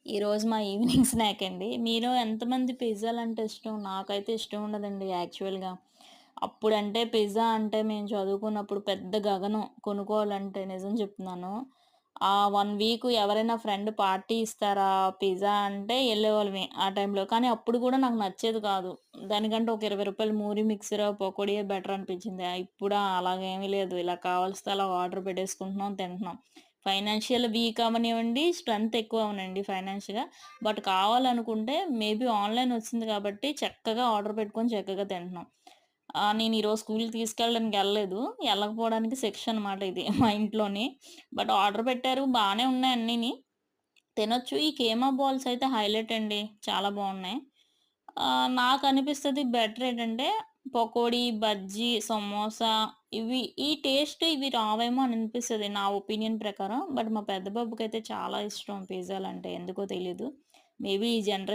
ఈరోజు మా evening snack అండి. మీలో ఎంతమంది పిజ్జాలంటే ఇష్టం? నాకైతే ఇష్టం ఉండదండి యాక్చువల్‌గా. అప్పుడంటే పిజ్జా అంటే మేము చదువుకున్నప్పుడు పెద్ద గగనం కొనుక్కోవాలంటే నిజం చెప్తున్నాను. 1 వీక్ ఎవరైనా ఫ్రెండ్ పార్టీ ఇస్తారా పిజ్జా అంటే ఎళ్ళేవాళ్ళమే ఆ టైంలో. కానీ అప్పుడు కూడా నాకు నచ్చేది కాదు. దానికంటే ఒక రూ. 20 మూరి మిక్సరో, పకోడియో బెటర్ అనిపించింది. ఇప్పుడు అలాగేమీ లేదు. ఇలా కావాల్సితే అలా ఆర్డర్ పెట్టేసుకుంటున్నాం, తింటున్నాం. ఫైనాన్షియల్ వీక్ అవ్వనివ్వండి, స్ట్రెంత్ ఎక్కువ అవనండి ఫైనాన్స్‌గా. బట్ కావాలనుకుంటే మేబీ ఆన్‌లైన్ వచ్చింది కాబట్టి చక్కగా ఆర్డర్ పెట్టుకొని చక్కగా తింటున్నాం. నేను ఈరోజు స్కూలుకి తీసుకెళ్ళడానికి ఎళ్ళలేదు. ఎళ్ళకపోవడానికి శిక్ష అనమాట ఇది మా ఇంట్లోని. బట్ ఆర్డర్ పెట్టారు బానే ఉన్నాయి అన్నీని. తినొచ్చు. ఈ కీమా బాల్స్ అయితే హైలైట్ అండి. చాలా బావున్నాయి. నాకనిపిస్తది బెటర్ ఏంటంటే పకోడీ, బజ్జీ, సమోసా ఈ టేస్ట్ ఇవి రావేమో అని అనిపిస్తది నా ఒపీనియన్ ప్రకారం. బట్ మా పెద్ద బాబుకైతే చాలా ఇష్టం పిజ్జాలంటే ఎందుకో తెలీదు. మేబీ ఈ జనరేషన్